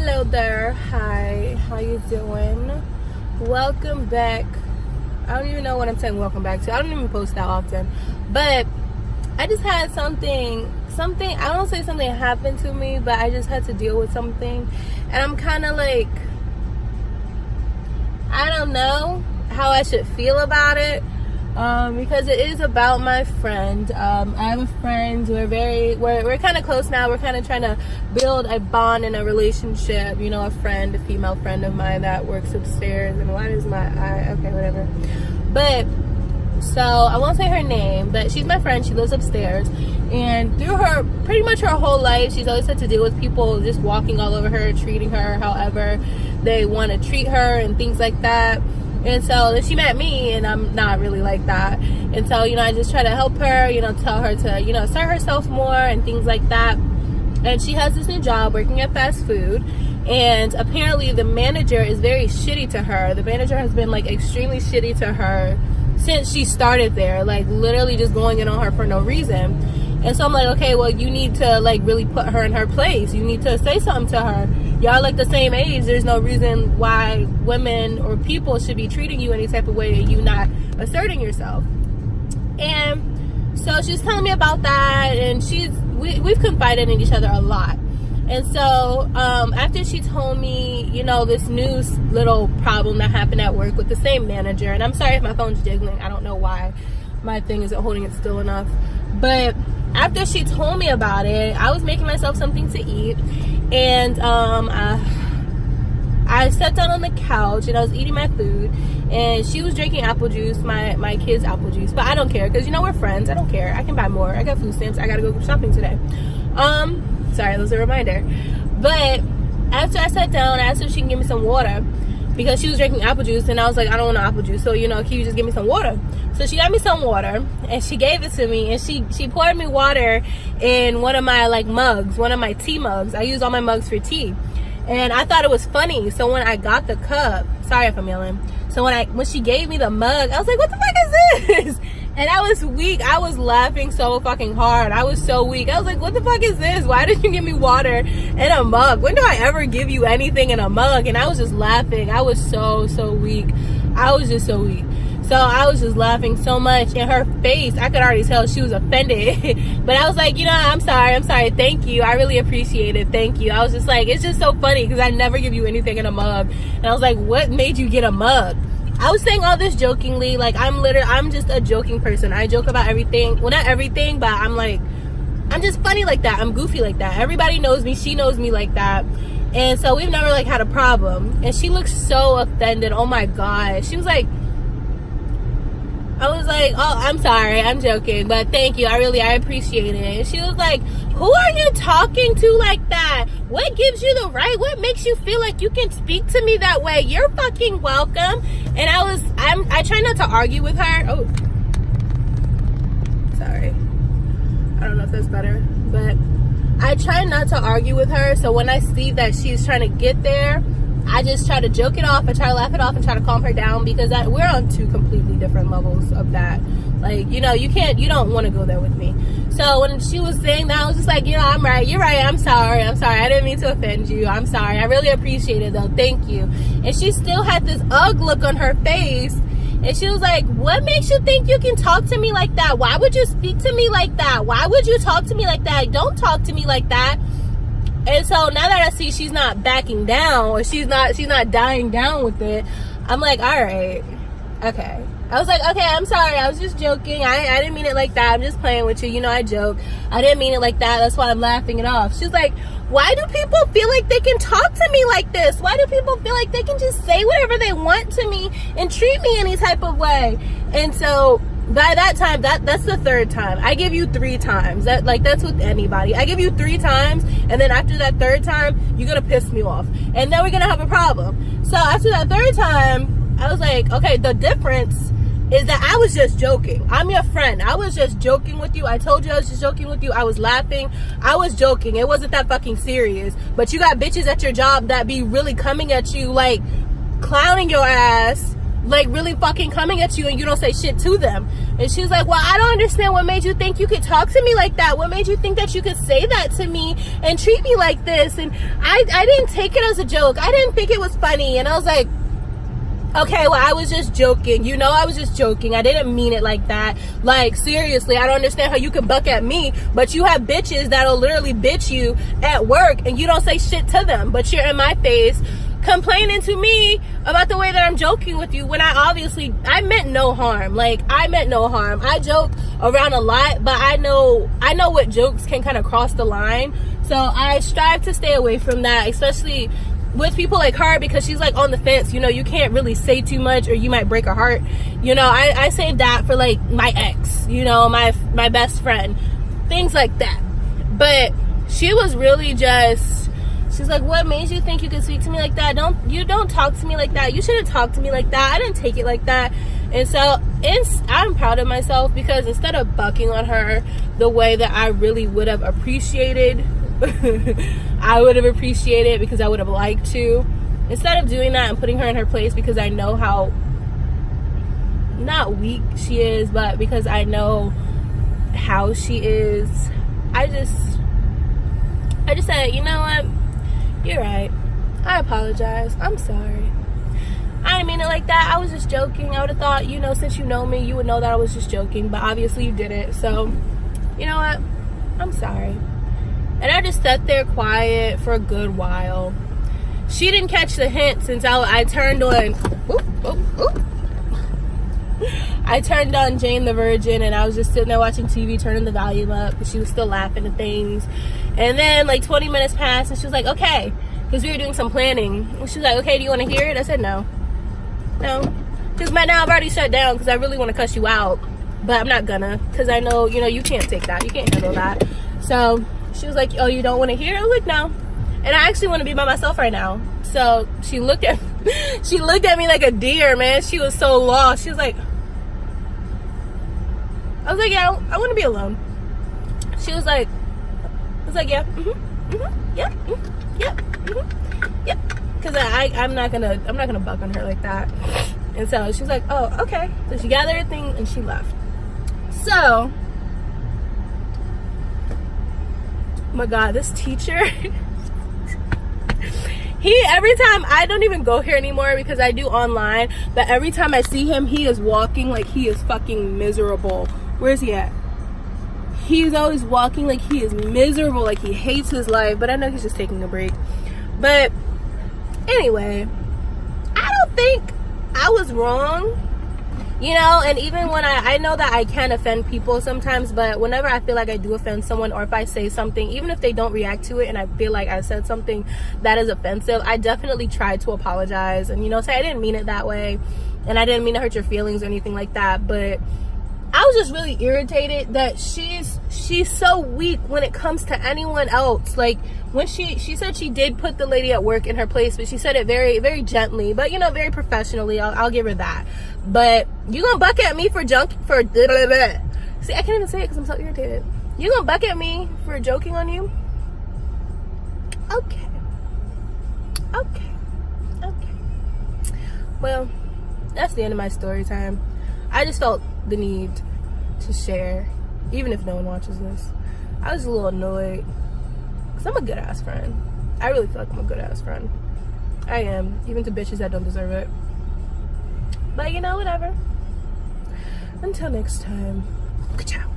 Hello there. Hi, how you doing? Welcome back. I don't even know what I'm saying welcome back to. I don't even post that often, but I just had something I don't say something happened to me, but I just had to deal with something, and I'm kind of like, I don't know how I should feel about it, because it is about my friend. I have a friend. We're kind of close now. We're kind of trying to build a bond and a relationship. You know, a female friend of mine that works upstairs. And why is my eye? Okay, whatever. But so I won't say her name, but she's my friend. She lives upstairs, and through her pretty much her whole life, she's always had to deal with people just walking all over her, treating her however they want to treat her and things like that. And so then she met me, and I'm not really like that. And so, you know, I just try to help her, you know, tell her to, you know, assert herself more and things like that. And she has this new job working at fast food. And apparently the manager is very shitty to her. The manager has been like extremely shitty to her since she started there, like literally just going in on her for no reason. And so I'm like, okay, well, you need to like really put her in her place. You need to say something to her. Y'all like the same age. There's no reason why women or people should be treating you any type of way and you not asserting yourself. And so she's telling me about that, and we've confided in each other a lot. And so after she told me, you know, this new little problem that happened at work with the same manager, and I'm sorry if my phone's jiggling. I don't know why my thing isn't holding it still enough. But after she told me about it, I was making myself something to eat, and I sat down on the couch and I was eating my food, and she was drinking apple juice, my kids' apple juice. But I don't care, because, you know, we're friends. I don't care. I can buy more. I got food stamps. I gotta go shopping today. Sorry, that was a reminder. But after I sat down, I asked her if she can give me some water, because she was drinking apple juice, and I was like, I don't want no apple juice, so, you know, can you just give me some water? So she got me some water, and she gave it to me, and she poured me water in one of my like mugs, one of my tea mugs. I use all my mugs for tea, and I thought it was funny. So when I got the cup, sorry if I'm yelling, so when she gave me the mug, I was like, what the fuck is this? And I was weak. I was laughing so fucking hard. I was so weak. I was like, what the fuck is this? Why did you give me water in a mug? When do I ever give you anything in a mug? And I was just laughing. I was so weak. I was just so weak. So I was just laughing so much. In her face, I could already tell she was offended. But I was like, you know, I'm sorry. Thank you. I really appreciate it. Thank you. I was just like, it's just so funny, because I never give you anything in a mug. And I was like, what made you get a mug? I was saying all this jokingly. Like, I'm just a joking person. I joke about everything. Well, not everything, but I'm just funny like that. I'm goofy like that. Everybody knows me. She knows me like that. And so we've never like had a problem. And she looks so offended. Oh my God. She was like, I was like, oh, I'm sorry, I'm joking, but thank you, I appreciate it. And she was like, who are you talking to like that? What gives you the right? What makes you feel like you can speak to me that way? You're fucking welcome. And I try not to argue with her. Oh, sorry. I don't know if that's better, but I try not to argue with her. So when I see that she's trying to get there, I just try to joke it off. I try to laugh it off and try to calm her down, because we're on two completely different levels of that. Like, you know, you don't want to go there with me. So when she was saying that, I was just like, you know, I'm right. You're right. I'm sorry. I didn't mean to offend you. I'm sorry. I really appreciate it though. Thank you. And she still had this ugh look on her face. And she was like, what makes you think you can talk to me like that? Why would you speak to me like that? Why would you talk to me like that? Don't talk to me like that. And so now that I see she's not backing down, or she's not dying down with it, I'm like, all right, okay. I was like, okay, I'm sorry, I was just joking. I didn't mean it like that. I'm just playing with you. You know, I joke. I didn't mean it like that. That's why I'm laughing it off. She's like, why do people feel like they can talk to me like this? Why do people feel like they can just say whatever they want to me and treat me any type of way? And so by that time, that's the third time. I give you 3 times. That's with anybody. I give you 3 times, and then after that third time, you're gonna piss me off, and then we're gonna have a problem. So after that third time, I was like, okay, the difference is that I was just joking. I'm your friend. I was just joking with you. I told you I was just joking with you. I was laughing. I was joking. It wasn't that fucking serious. But you got bitches at your job that be really coming at you, like clowning your ass like really fucking coming at you and you don't say shit to them. And she's like, well, I don't understand what made you think you could talk to me like that. What made you think that you could say that to me and treat me like this? And I didn't take it as a joke. I didn't think it was funny. And I was like, okay, well, I was just joking. You know, I was just joking. I didn't mean it like that. Like, seriously, I don't understand how you can buck at me, but you have bitches that'll literally bitch you at work and you don't say shit to them, but you're in my face complaining to me about the way that I'm joking with you when I meant no harm. Like, I meant no harm. I joke around a lot, but I know what jokes can kind of cross the line. So I strive to stay away from that, especially with people like her, because she's like on the fence. You know, you can't really say too much or you might break her heart. You know, I saved that for like my ex, you know, my best friend, things like that. But she was really just, she's like, what made you think you could speak to me like that? Don't talk to me like that. You shouldn't talk to me like that. I didn't take it like that. And so I'm proud of myself, because instead of bucking on her the way that I really would have appreciated, I would have appreciated, because I would have liked to, instead of doing that and putting her in her place, because I know how not weak she is, but because I know how she is, I just said, you know what, you're right, I apologize, I'm sorry, I didn't mean it like that, I was just joking. I would have thought, you know, since you know me, you would know that I was just joking, but obviously you didn't. So, you know what, I'm sorry. And I just sat there quiet for a good while. She didn't catch the hint, since I turned on, I turned on Jane the Virgin, and I was just sitting there watching TV, turning the volume up, and she was still laughing at things. And then like 20 minutes passed, and she was like, okay, because we were doing some planning. And she was like, okay, do you want to hear it? I said, no, because by now I've already shut down, because I really want to cuss you out, but I'm not gonna, because I know, you know, you can't take that, you can't handle that. So she was like, oh, you don't want to hear it? I was like, no. And I actually want to be by myself right now. So she looked at me like a deer, man. She was so lost. She was like, I was like, yeah, I want to be alone. She was like, I was like, yeah, yep, yep. Because I'm not gonna buck on her like that. And so she was like, oh, okay. So she gathered her thing and she left. So, oh my God, this teacher, every time, I don't even go here anymore because I do online, but every time I see him, he is walking like he is fucking miserable. Where's he at? He's always walking like he is miserable, like he hates his life, but I know he's just taking a break. But anyway, I don't think I was wrong, you know. And even when I know that I can offend people sometimes, but whenever I feel like I do offend someone, or if I say something, even if they don't react to it and I feel like I said something that is offensive, I definitely try to apologize and, you know, say I didn't mean it that way and I didn't mean to hurt your feelings or anything like that. But I was just really irritated that she's so weak when it comes to anyone else. Like, when she said she did put the lady at work in her place, but she said it very, very gently, but, you know, very professionally. I'll give her that. But you gonna buck at me for see, I can't even say it because I'm so irritated. You gonna buck at me for joking on you? Okay. Well, that's the end of my story time. I just felt the need to share, even if no one watches this. I was a little annoyed because I'm a good ass friend. I really feel like I'm a good ass friend. I am, even to bitches that don't deserve it. But, you know, whatever. Until next time. Ciao.